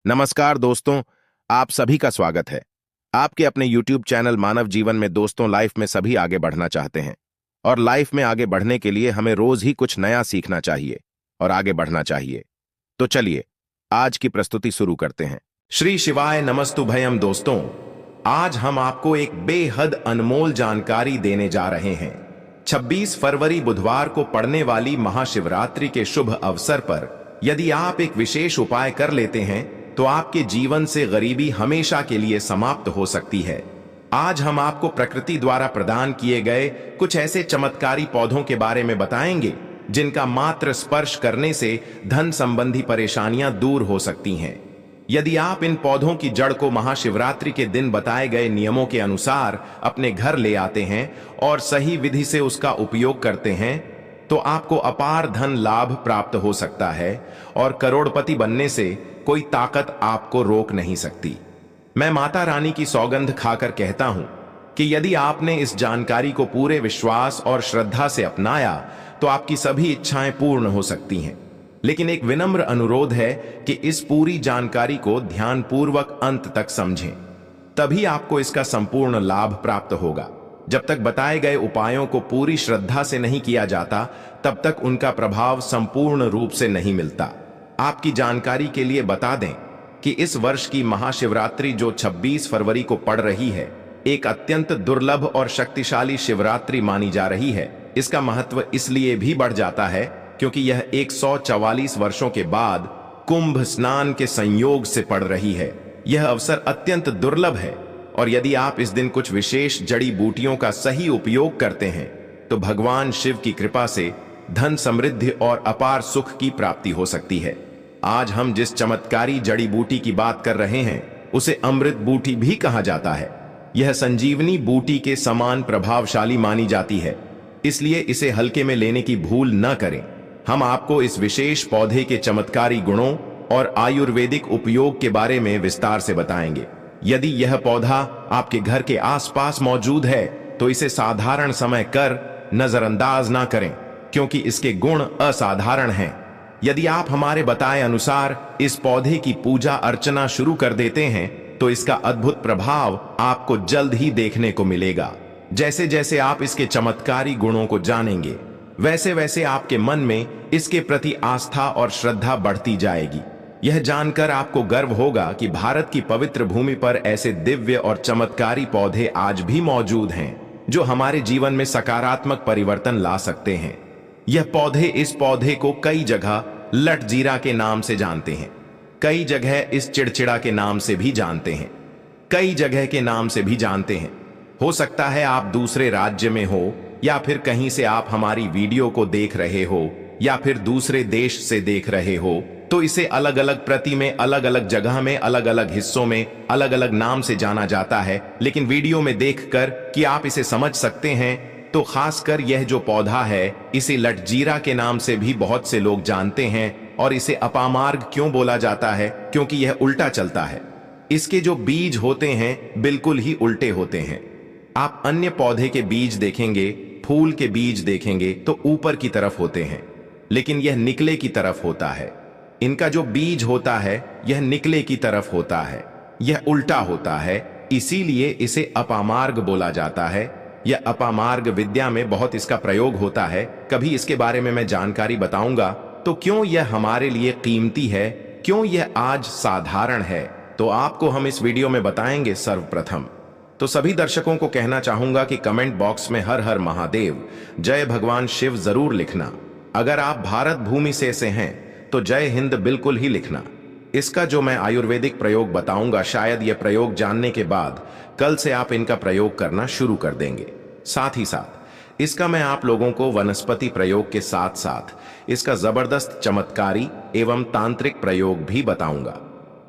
नमस्कार दोस्तों, आप सभी का स्वागत है। आपके अपने YouTube चैनल मानव जीवन में दोस्तों लाइफ में सभी आगे बढ़ना चाहते हैं और लाइफ में आगे बढ़ने के लिए हमें रोज ही कुछ नया सीखना चाहिए और आगे बढ़ना चाहिए। तो चलिए आज की प्रस्तुति शुरू करते हैं। श्री शिवाय नमस्तुभयम दोस्तों, आज हम आपको एक बेहद अनमोल जानकारी देने जा रहे हैं। 26 फरवरी बुधवार को पड़ने वाली महाशिवरात्रि के शुभ अवसर पर यदि आप एक विशेष उपाय कर लेते हैं तो आपके जीवन से गरीबी हमेशा के लिए समाप्त हो सकती है। आज हम आपको प्रकृति द्वारा प्रदान किए गए कुछ ऐसे चमत्कारी पौधों के बारे में बताएंगे जिनका मात्र स्पर्श करने से धन संबंधी परेशानियां दूर हो सकती हैं। यदि आप इन पौधों की जड़ को महाशिवरात्रि के दिन बताए गए नियमों के अनुसार अपने घर ले आते हैं और सही विधि से उसका उपयोग करते हैं तो आपको अपार धन लाभ प्राप्त हो सकता है और करोड़पति बनने से कोई ताकत आपको रोक नहीं सकती। मैं माता रानी की सौगंध खाकर कहता हूं कि यदि आपने इस जानकारी को पूरे विश्वास और श्रद्धा से अपनाया तो आपकी सभी इच्छाएं पूर्ण हो सकती हैं। लेकिन एक विनम्र अनुरोध है कि इस पूरी जानकारी को ध्यानपूर्वक अंत तक समझें, तभी आपको इसका संपूर्ण लाभ प्राप्त होगा। जब तक बताए गए उपायों को पूरी श्रद्धा से नहीं किया जाता तब तक उनका प्रभाव संपूर्ण रूप से नहीं मिलता। आपकी जानकारी के लिए बता दें कि इस वर्ष की महाशिवरात्रि जो 26 फरवरी को पड़ रही है, एक अत्यंत दुर्लभ और शक्तिशाली शिवरात्रि मानी जा रही है। इसका महत्व इसलिए भी बढ़ जाता है क्योंकि यह 144 वर्षों के बाद कुंभ स्नान के संयोग से पड़ रही है। यह अवसर अत्यंत दुर्लभ है और यदि आप इस दिन कुछ विशेष जड़ी बूटियों का सही उपयोग करते हैं तो भगवान शिव की कृपा से धन समृद्धि और अपार सुख की प्राप्ति हो सकती है। आज हम जिस चमत्कारी जड़ी बूटी की बात कर रहे हैं उसे अमृत बूटी भी कहा जाता है। यह संजीवनी बूटी के समान प्रभावशाली मानी जाती है, इसलिए इसे हल्के में लेने की भूल न करें। हम आपको इस विशेष पौधे के चमत्कारी गुणों और आयुर्वेदिक उपयोग के बारे में विस्तार से बताएंगे। यदि यह पौधा आपके घर के आसपास मौजूद है तो इसे साधारण समय कर नजरअंदाज ना करें क्योंकि इसके गुण असाधारण हैं। यदि आप हमारे बताए अनुसार इस पौधे की पूजा अर्चना शुरू कर देते हैं तो इसका अद्भुत प्रभाव आपको जल्द ही देखने को मिलेगा। जैसे जैसे आप इसके चमत्कारी गुणों को जानेंगे वैसे वैसे आपके मन में इसके प्रति आस्था और श्रद्धा बढ़ती जाएगी। यह जानकर आपको गर्व होगा कि भारत की पवित्र भूमि पर ऐसे दिव्य और चमत्कारी पौधे आज भी मौजूद हैं जो हमारे जीवन में सकारात्मक परिवर्तन ला सकते हैं। इस पौधे को कई जगह लटजीरा के नाम से जानते हैं, कई जगह इस चिड़चिड़ा के नाम से भी जानते हैं, कई जगह के नाम से भी जानते हैं। हो सकता है आप दूसरे राज्य में हो या फिर कहीं से आप हमारी वीडियो को देख रहे हो या फिर दूसरे देश से देख रहे हो, तो इसे अलग अलग प्रति में अलग अलग जगह में अलग अलग हिस्सों में अलग अलग नाम से जाना जाता है। लेकिन वीडियो में देखकर कि आप इसे समझ सकते हैं तो खासकर यह जो पौधा है इसे लटजीरा के नाम से भी बहुत से लोग जानते हैं। और इसे अपामार्ग क्यों बोला जाता है? क्योंकि यह उल्टा चलता है। इसके जो बीज होते हैं बिल्कुल ही उल्टे होते हैं। आप अन्य पौधे के बीज देखेंगे, फूल के बीज देखेंगे तो ऊपर की तरफ होते हैं, लेकिन यह निकले की तरफ होता है। इनका जो बीज होता है यह निकले की तरफ होता है, यह उल्टा होता है, इसीलिए इसे अपामार्ग बोला जाता है। यह अपामार्ग विद्या में बहुत इसका प्रयोग होता है। कभी इसके बारे में मैं जानकारी बताऊंगा। तो क्यों यह हमारे लिए कीमती है, क्यों यह आज साधारण है, तो आपको हम इस वीडियो में बताएंगे। सर्वप्रथम तो सभी दर्शकों को कहना चाहूंगा कि कमेंट बॉक्स में हर हर महादेव, जय भगवान शिव जरूर लिखना। अगर आप भारत भूमि से हैं तो जय हिंद बिल्कुल ही लिखना। इसका जो मैं आयुर्वेदिक प्रयोग बताऊंगा, शायद यह प्रयोग जानने के बाद कल से आप इनका प्रयोग करना शुरू कर देंगे। साथ ही साथ इसका मैं आप लोगों को वनस्पति प्रयोग के साथ साथ इसका जबरदस्त चमत्कारी एवं तांत्रिक प्रयोग भी बताऊंगा।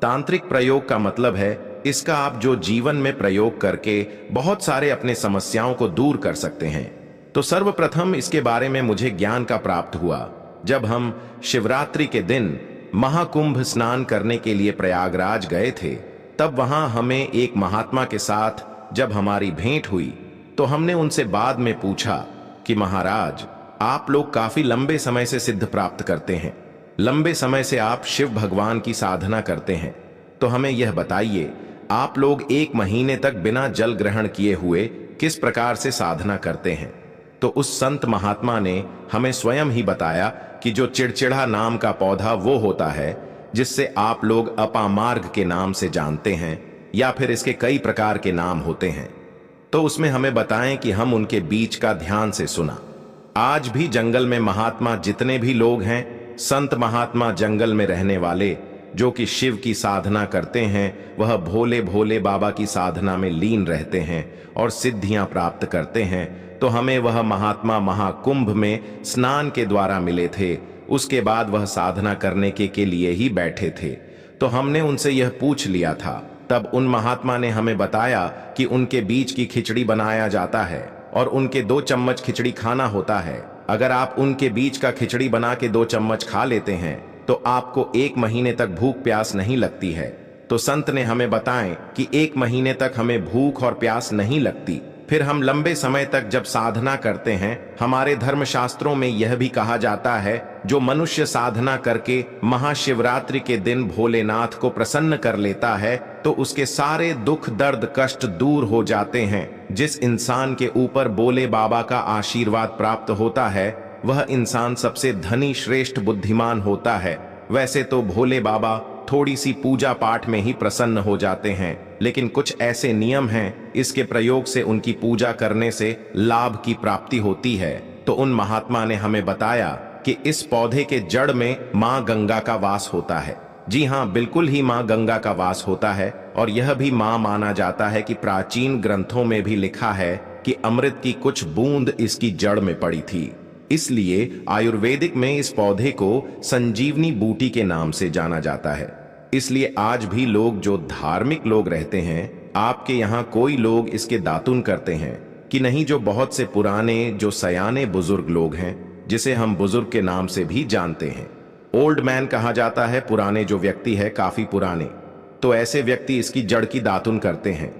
तांत्रिक प्रयोग का मतलब है इसका आप जो जीवन में प्रयोग करके बहुत सारे अपने समस्याओं को दूर कर सकते हैं। तो सर्वप्रथम इसके बारे में मुझे ज्ञान का प्राप्त हुआ जब हम शिवरात्रि के दिन महाकुंभ स्नान करने के लिए प्रयागराज गए थे। तब वहां हमें एक महात्मा के साथ जब हमारी भेंट हुई तो हमने उनसे बाद में पूछा कि महाराज, आप लोग काफी लंबे समय से सिद्ध प्राप्त करते हैं, लंबे समय से आप शिव भगवान की साधना करते हैं, तो हमें यह बताइए, आप लोग 1 महीने तक बिना जल ग्रहण किए हुए किस प्रकार से साधना करते हैं? तो उस संत महात्मा ने हमें स्वयं ही बताया कि जो चिड़चिड़ा नाम का पौधा वो होता है जिससे आप लोग अपामार्ग के नाम से जानते हैं, या फिर इसके कई प्रकार के नाम होते हैं। तो उसमें हमें बताएं कि हम उनके बीच का ध्यान से सुना। आज भी जंगल में महात्मा जितने भी लोग हैं, संत महात्मा जंगल में रहने वाले जो कि शिव की साधना करते हैं, वह भोले भोले बाबा की साधना में लीन रहते हैं और सिद्धियां प्राप्त करते हैं। तो हमें वह महात्मा महाकुंभ में स्नान के द्वारा मिले थे। उसके बाद वह साधना करने के लिए ही बैठे थे। तो हमने उनसे यह पूछ लिया था। तब उन महात्मा ने हमें बताया कि उनके बीच की खिचड़ी बनाया जाता है और उनके 2 चम्मच खिचड़ी खाना होता है। अगर आप उनके बीच का खिचड़ी बना के 2 चम्मच खा लेते हैं तो आपको 1 महीने तक भूख प्यास नहीं लगती है। तो संत ने हमें बताएं कि 1 महीने तक हमें भूख और प्यास नहीं लगती। फिर हम लंबे समय तक जब साधना करते हैं, हमारे धर्मशास्त्रों में यह भी कहा जाता है, जो मनुष्य साधना करके महाशिवरात्रि के दिन भोलेनाथ को प्रसन्न कर लेता है तो उसके सारे दुख दर्द कष्ट दूर हो जाते हैं। जिस इंसान के ऊपर भोले बाबा का आशीर्वाद प्राप्त होता है वह इंसान सबसे धनी श्रेष्ठ बुद्धिमान होता है। वैसे तो भोले बाबा थोड़ी सी पूजा पाठ में ही प्रसन्न हो जाते हैं, लेकिन कुछ ऐसे नियम हैं, इसके प्रयोग से उनकी पूजा करने से लाभ की प्राप्ति होती है। तो उन महात्मा ने हमें बताया कि इस पौधे के जड़ में माँ गंगा का वास होता है। जी हाँ, बिल्कुल ही माँ गंगा का वास होता है। और यह भी माँ माना जाता है कि प्राचीन ग्रंथों में भी लिखा है कि अमृत की कुछ बूंद इसकी जड़ में पड़ी थी। इसलिए आयुर्वेदिक में इस पौधे को संजीवनी बूटी के नाम से जाना जाता है। इसलिए आज भी लोग जो धार्मिक लोग रहते हैं, आपके यहाँ कोई लोग इसके दातुन करते हैं कि नहीं? जो बहुत से पुराने जो सयाने बुजुर्ग लोग हैं, जिसे हम बुजुर्ग के नाम से भी जानते हैं, ओल्ड मैन कहा जाता है, पुराने जो व्यक्ति है काफी पुराने, तो ऐसे व्यक्ति इसकी जड़ की दातुन करते हैं।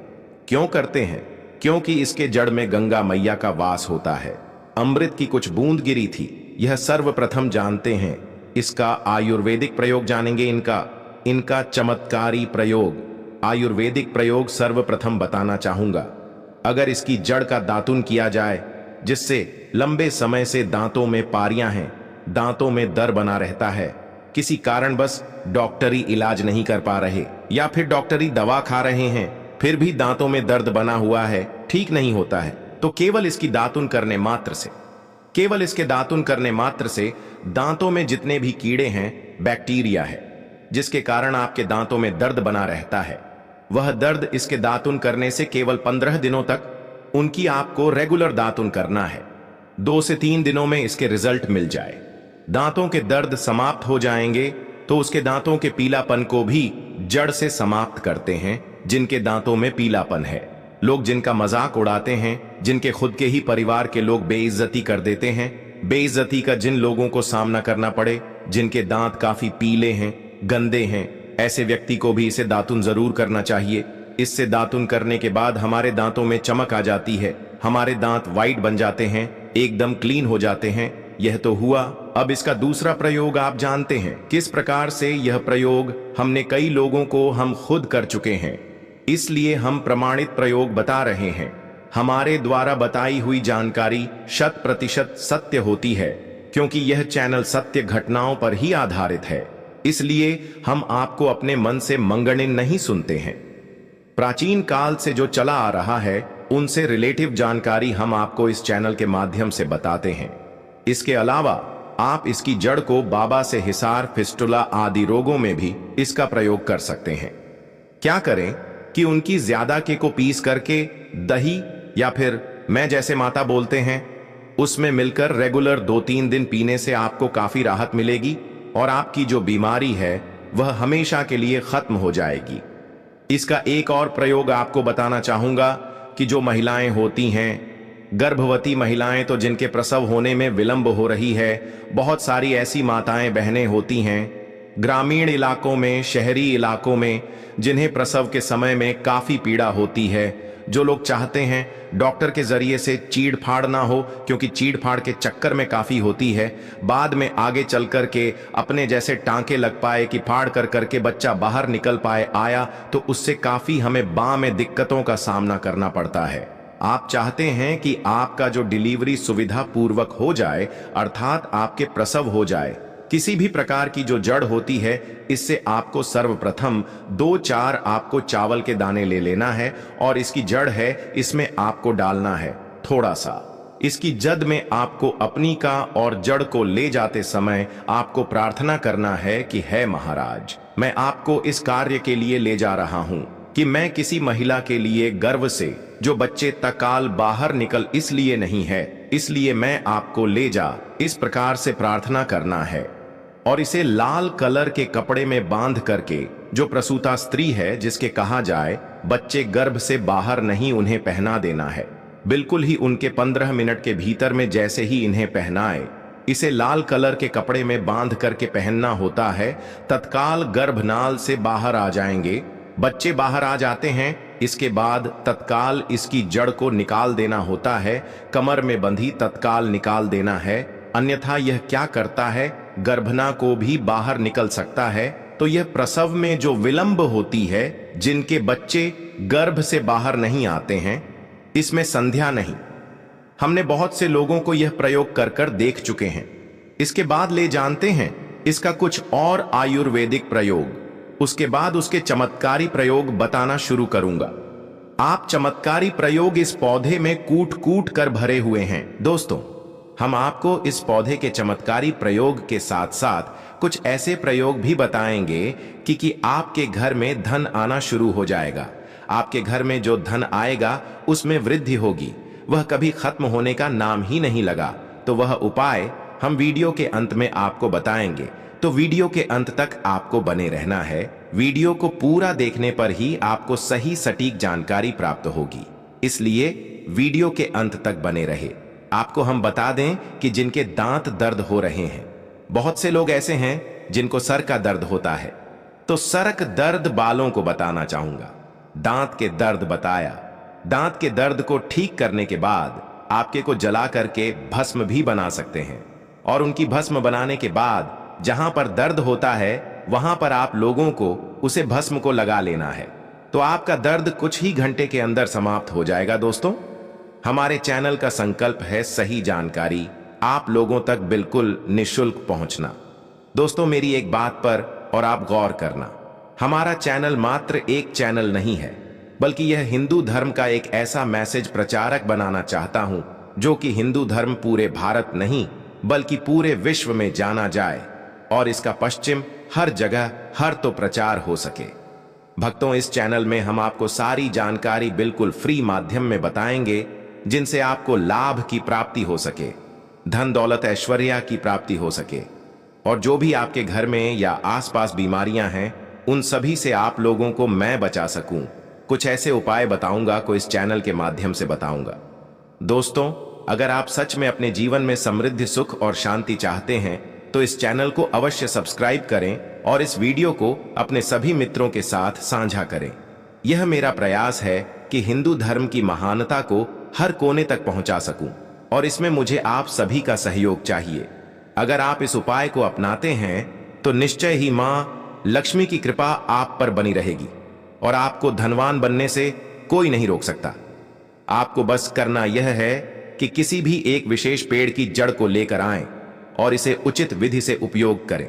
क्यों करते हैं? क्योंकि इसके जड़ में गंगा मैया का वास होता है। अमृत की कुछ बूंद गिरी थी, यह सर्वप्रथम जानते हैं। इसका आयुर्वेदिक प्रयोग जानेंगे। इनका चमत्कारी प्रयोग, आयुर्वेदिक प्रयोग सर्वप्रथम बताना चाहूंगा। अगर इसकी जड़ का दातुन किया जाए, जिससे लंबे समय से दांतों में पारियां हैं, दांतों में दर्द बना रहता है, किसी कारण बस डॉक्टरी इलाज नहीं कर पा रहे या फिर डॉक्टरी दवा खा रहे हैं, फिर भी दांतों में दर्द बना हुआ है, ठीक नहीं होता है, तो केवल इसकी दातुन करने मात्र से, केवल इसके दातुन करने मात्र से दांतों में जितने भी कीड़े हैं, बैक्टीरिया है, जिसके कारण आपके दांतों में दर्द बना रहता है, वह दर्द इसके दातुन करने से केवल 15 दिनों तक उनकी आपको रेगुलर दातुन करना है। 2 से 3 दिनों में इसके रिजल्ट मिल जाए, दांतों के दर्द समाप्त हो जाएंगे। तो उसके दांतों के पीलापन को भी जड़ से समाप्त करते हैं। जिनके दांतों में पीलापन है, लोग जिनका मजाक उड़ाते हैं, जिनके खुद के ही परिवार के लोग बेइज्जती कर देते हैं, बेइज्जती का जिन लोगों को सामना करना पड़े, जिनके दांत काफी पीले हैं, गंदे हैं, ऐसे व्यक्ति को भी इसे दातुन जरूर करना चाहिए। इससे दातुन करने के बाद हमारे दांतों में चमक आ जाती है, हमारे दांत वाइट बन जाते हैं, एकदम क्लीन हो जाते हैं। यह तो हुआ। अब इसका दूसरा प्रयोग आप जानते हैं किस प्रकार से। यह प्रयोग हमने कई लोगों को हम खुद कर चुके हैं, इसलिए हम प्रमाणित प्रयोग बता रहे हैं। हमारे द्वारा बताई हुई जानकारी 100% सत्य होती है, क्योंकि यह चैनल सत्य घटनाओं पर ही आधारित है। इसलिए हम आपको अपने मन से मंगने नहीं सुनते हैं। प्राचीन काल से जो चला आ रहा है, उनसे रिलेटिव जानकारी हम आपको इस चैनल के माध्यम से बताते हैं। इसके अलावा आप इसकी जड़ को बाबा से हिसार, फिस्टुला आदि रोगों में भी इसका प्रयोग कर सकते हैं। क्या करें कि उनकी ज्यादा के को पीस करके दही या फिर मैं जैसे माता बोलते हैं उसमें मिलकर रेगुलर 2-3 दिन पीने से आपको काफी राहत मिलेगी और आपकी जो बीमारी है वह हमेशा के लिए खत्म हो जाएगी। इसका एक और प्रयोग आपको बताना चाहूंगा कि जो महिलाएं होती हैं, गर्भवती महिलाएं, तो जिनके प्रसव होने में विलंब हो रही है, बहुत सारी ऐसी माताएं बहनें होती हैं ग्रामीण इलाकों में, शहरी इलाकों में, जिन्हें प्रसव के समय में काफी पीड़ा होती है, जो लोग चाहते हैं डॉक्टर के जरिए से चीड़ फाड़ ना हो, क्योंकि चीड़ फाड़ के चक्कर में काफी होती है, बाद में आगे चल कर के अपने जैसे टांके लग पाए कि फाड़ कर करके बच्चा बाहर निकल पाए आया, तो उससे काफी हमें बाँ में दिक्कतों का सामना करना पड़ता है। आप चाहते हैं कि आपका जो डिलीवरी सुविधा पूर्वक हो जाए, अर्थात आपके प्रसव हो जाए। किसी भी प्रकार की जो जड़ होती है, इससे आपको सर्वप्रथम 2-4 आपको चावल के दाने ले लेना है और इसकी जड़ है, इसमें आपको डालना है थोड़ा सा। इसकी जद में आपको अपनी का और जड़ को ले जाते समय आपको प्रार्थना करना है कि है महाराज, मैं आपको इस कार्य के लिए ले जा रहा हूं कि मैं किसी महिला के लिए गर्व से जो बच्चे तकाल बाहर निकल इसलिए नहीं है, इसलिए मैं आपको ले जा, इस प्रकार से प्रार्थना करना है। और इसे लाल कलर के कपड़े में बांध करके जो प्रसूता स्त्री है, जिसके कहा जाए बच्चे गर्भ से बाहर नहीं, उन्हें पहना देना है। बिल्कुल ही उनके 15 मिनट के भीतर में जैसे ही इन्हें पहनाए, इसे लाल कलर के कपड़े में बांध करके पहनना होता है, तत्काल गर्भनाल से बाहर आ जाएंगे। बच्चे बाहर आ जाते हैं, इसके बाद तत्काल इसकी जड़ को निकाल देना होता है, कमर में बंधी तत्काल निकाल देना है, अन्यथा यह क्या करता है, गर्भना को भी बाहर निकल सकता है। तो यह प्रसव में जो विलंब होती है, जिनके बच्चे गर्भ से बाहर नहीं आते हैं, इसमें संध्या नहीं। हमने बहुत से लोगों को यह प्रयोग कर कर देख चुके हैं। इसके बाद ले जानते हैं इसका कुछ और आयुर्वेदिक प्रयोग, उसके बाद उसके चमत्कारी प्रयोग बताना शुरू करूंगा। आप चमत्कारी प्रयोग इस पौधे में कूट कूट कर भरे हुए हैं। दोस्तों, हम आपको इस पौधे के चमत्कारी प्रयोग के साथ साथ कुछ ऐसे प्रयोग भी बताएंगे कि आपके घर में धन आना शुरू हो जाएगा। आपके घर में जो धन आएगा उसमें वृद्धि होगी, वह कभी खत्म होने का नाम ही नहीं लगा। तो वह उपाय हम वीडियो के अंत में आपको बताएंगे, तो वीडियो के अंत तक आपको बने रहना है। वीडियो को पूरा देखने पर ही आपको सही सटीक जानकारी प्राप्त होगी, इसलिए वीडियो के अंत तक बने रहे। आपको हम बता दें कि जिनके दांत दर्द हो रहे हैं, बहुत से लोग ऐसे हैं जिनको सर का दर्द होता है, तो सरक दर्द बालों को बताना चाहूंगा। दांत के दर्द बताया, दांत के दर्द को ठीक करने के बाद आपके को जला करके भस्म भी बना सकते हैं, और उनकी भस्म बनाने के बाद जहां पर दर्द होता है वहां पर आप लोगों को उसे भस्म को लगा लेना है, तो आपका दर्द कुछ ही घंटे के अंदर समाप्त हो जाएगा। दोस्तों, हमारे चैनल का संकल्प है सही जानकारी आप लोगों तक बिल्कुल निःशुल्क पहुंचना। दोस्तों, मेरी एक बात पर और आप गौर करना, हमारा चैनल मात्र एक चैनल नहीं है, बल्कि यह हिंदू धर्म का एक ऐसा मैसेज प्रचारक बनाना चाहता हूं जो कि हिंदू धर्म पूरे भारत नहीं बल्कि पूरे विश्व में जाना जाए और इसका पश्चिम हर जगह हर तो प्रचार हो सके। भक्तों, इस चैनल में हम आपको सारी जानकारी बिल्कुल फ्री माध्यम में बताएंगे, जिनसे आपको लाभ की प्राप्ति हो सके, धन दौलत ऐश्वर्या की प्राप्ति हो सके, और जो भी आपके घर में या आसपास बीमारियां हैं उन सभी से आप लोगों को मैं बचा सकूं। कुछ ऐसे उपाय बताऊंगा को इस चैनल के माध्यम से बताऊंगा। दोस्तों, अगर आप सच में अपने जीवन में समृद्धि, सुख और शांति चाहते हैं तो इस चैनल को अवश्य सब्सक्राइब करें और इस वीडियो को अपने सभी मित्रों के साथ साझा करें। यह मेरा प्रयास है कि हिंदू धर्म की महानता को हर कोने तक पहुंचा सकूं, और इसमें मुझे आप सभी का सहयोग चाहिए। अगर आप इस उपाय को अपनाते हैं तो निश्चय ही मां लक्ष्मी की कृपा आप पर बनी रहेगी और आपको धनवान बनने से कोई नहीं रोक सकता। आपको बस करना यह है कि किसी भी एक विशेष पेड़ की जड़ को लेकर आएं और इसे उचित विधि से उपयोग करें।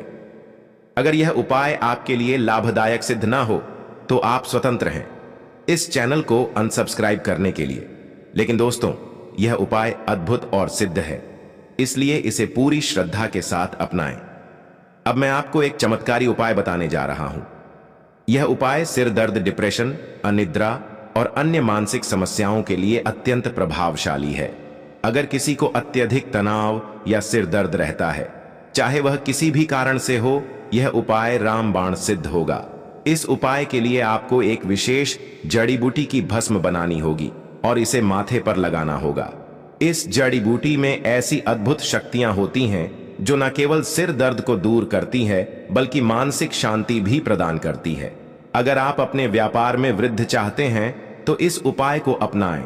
अगर यह उपाय आपके लिए लाभदायक सिद्ध ना हो तो आप स्वतंत्र हैं इस चैनल को अनसब्सक्राइब करने के लिए। लेकिन दोस्तों, यह उपाय अद्भुत और सिद्ध है, इसलिए इसे पूरी श्रद्धा के साथ अपनाएं। अब मैं आपको एक चमत्कारी उपाय बताने जा रहा हूं। यह उपाय सिर दर्द, डिप्रेशन, अनिद्रा और अन्य मानसिक समस्याओं के लिए अत्यंत प्रभावशाली है। अगर किसी को अत्यधिक तनाव या सिर दर्द रहता है, चाहे वह किसी भी कारण से हो, यह उपाय रामबाण सिद्ध होगा। इस उपाय के लिए आपको एक विशेष जड़ी बूटी की भस्म बनानी होगी और इसे माथे पर लगाना होगा। इस जड़ी बूटी में ऐसी अद्भुत शक्तियां होती हैं जो न केवल सिर दर्द को दूर करती है बल्कि मानसिक शांति भी प्रदान करती है। अगर आप अपने व्यापार में वृद्धि चाहते हैं तो इस उपाय को अपनाएं।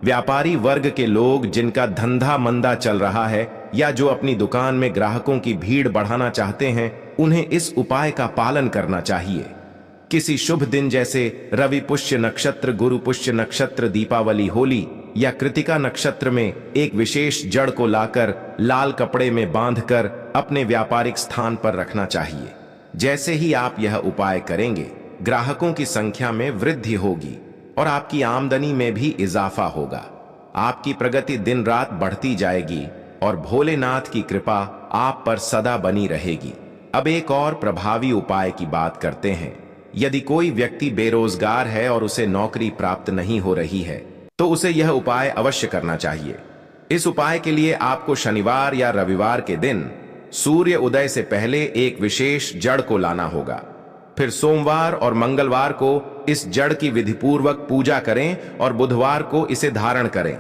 व्यापारी वर्ग के लोग जिनका धंधा मंदा चल रहा है या जो अपनी दुकान में ग्राहकों की भीड़ बढ़ाना चाहते हैं, उन्हें इस उपाय का पालन करना चाहिए। किसी शुभ दिन जैसे रवि पुष्य नक्षत्र, गुरु पुष्य नक्षत्र, दीपावली, होली या कृतिका नक्षत्र में एक विशेष जड़ को लाकर लाल कपड़े में बांधकर अपने व्यापारिक स्थान पर रखना चाहिए। जैसे ही आप यह उपाय करेंगे, ग्राहकों की संख्या में वृद्धि होगी और आपकी आमदनी में भी इजाफा होगा। आपकी प्रगति दिन रात बढ़ती जाएगी और भोलेनाथ की कृपा आप पर सदा बनी रहेगी। अब एक और प्रभावी उपाय की बात करते हैं। यदि कोई व्यक्ति बेरोजगार है और उसे नौकरी प्राप्त नहीं हो रही है, तो उसे यह उपाय अवश्य करना चाहिए। इस उपाय के लिए आपको शनिवार या रविवार के दिन सूर्य उदय से पहले एक विशेष जड़ को लाना होगा। फिर सोमवार और मंगलवार को इस जड़ की विधिपूर्वक पूजा करें और बुधवार को इसे धारण करें।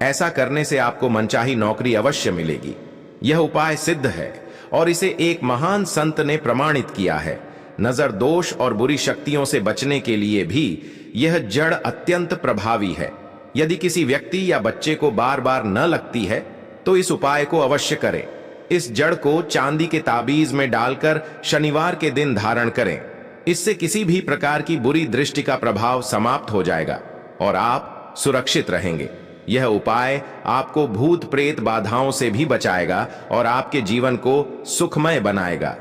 ऐसा करने से आपको मनचाही नौकरी अवश्य मिलेगी। यह उपाय सिद्ध है और इसे एक महान संत ने प्रमाणित किया है। नजर दोष और बुरी शक्तियों से बचने के लिए भी यह जड़ अत्यंत प्रभावी है। यदि किसी व्यक्ति या बच्चे को बार बार न लगती है, तो इस उपाय को अवश्य करें। इस जड़ को चांदी के ताबीज में डालकर शनिवार के दिन धारण करें। इससे किसी भी प्रकार की बुरी दृष्टि का प्रभाव समाप्त हो जाएगा और आप सुरक्षित रहेंगे। यह उपाय आपको भूत प्रेत बाधाओं से भी बचाएगा और आपके जीवन को सुखमय बनाएगा।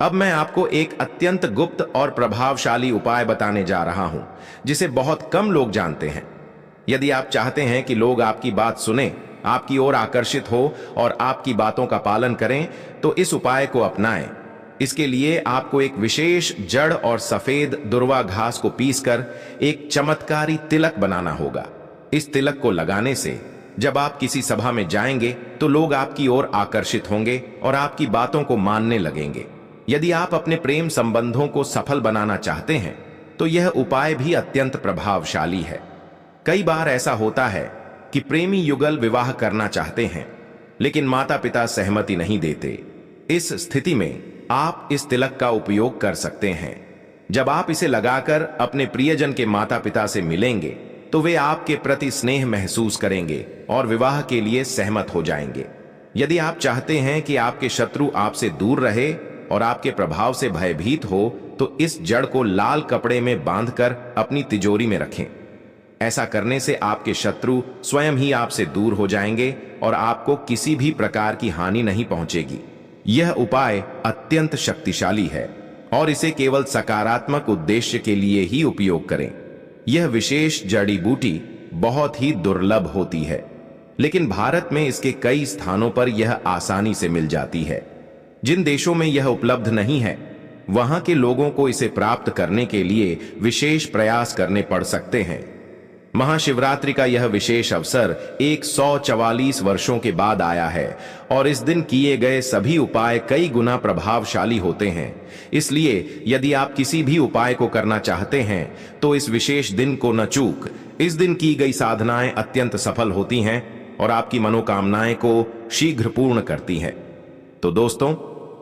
अब मैं आपको एक अत्यंत गुप्त और प्रभावशाली उपाय बताने जा रहा हूं, जिसे बहुत कम लोग जानते हैं। यदि आप चाहते हैं कि लोग आपकी बात सुने, आपकी ओर आकर्षित हो और आपकी बातों का पालन करें, तो इस उपाय को अपनाएं। इसके लिए आपको एक विशेष जड़ और सफेद दुर्वा घास को पीसकर एक चमत्कारी तिलक बनाना होगा। इस तिलक को लगाने से जब आप किसी सभा में जाएंगे, तो लोग आपकी ओर आकर्षित होंगे और आपकी बातों को मानने लगेंगे। यदि आप अपने प्रेम संबंधों को सफल बनाना चाहते हैं, तो यह उपाय भी अत्यंत प्रभावशाली है। कई बार ऐसा होता है कि प्रेमी युगल विवाह करना चाहते हैं, लेकिन माता पिता सहमति नहीं देते। इस स्थिति में आप इस तिलक का उपयोग कर सकते हैं। जब आप इसे लगाकर अपने प्रियजन के माता पिता से मिलेंगे, तो वे आपके प्रति स्नेह महसूस करेंगे और विवाह के लिए सहमत हो जाएंगे। यदि आप चाहते हैं कि आपके शत्रु आपसे दूर रहे और आपके प्रभाव से भयभीत हो, तो इस जड़ को लाल कपड़े में बांधकर अपनी तिजोरी में रखें। ऐसा करने से आपके शत्रु स्वयं ही आपसे दूर हो जाएंगे और आपको किसी भी प्रकार की हानि नहीं पहुंचेगी। यह उपाय अत्यंत शक्तिशाली है और इसे केवल सकारात्मक उद्देश्य के लिए ही उपयोग करें। यह विशेष जड़ी बूटी बहुत ही दुर्लभ होती है, लेकिन भारत में इसके कई स्थानों पर यह आसानी से मिल जाती है। जिन देशों में यह उपलब्ध नहीं है, वहां के लोगों को इसे प्राप्त करने के लिए विशेष प्रयास करने पड़ सकते हैं। महाशिवरात्रि का यह विशेष अवसर 144 वर्षों के बाद आया है और इस दिन किए गए सभी उपाय कई गुना प्रभावशाली होते हैं। इसलिए यदि आप किसी भी उपाय को करना चाहते हैं, तो इस विशेष दिन को न चूक। इस दिन की गई साधनाएं अत्यंत सफल होती हैं और आपकी मनोकामनाएं को शीघ्र पूर्ण करती हैं। तो दोस्तों,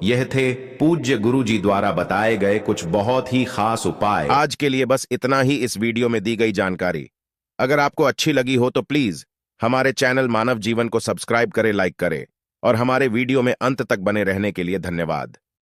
यह थे पूज्य गुरु जी द्वारा बताए गए कुछ बहुत ही खास उपाय। आज के लिए बस इतना ही इस वीडियो में दी गई जानकारी। अगर आपको अच्छी लगी हो तो प्लीज हमारे चैनल मानव जीवन को सब्सक्राइब करें, लाइक करें और हमारे वीडियो में अंत तक बने रहने के लिए धन्यवाद।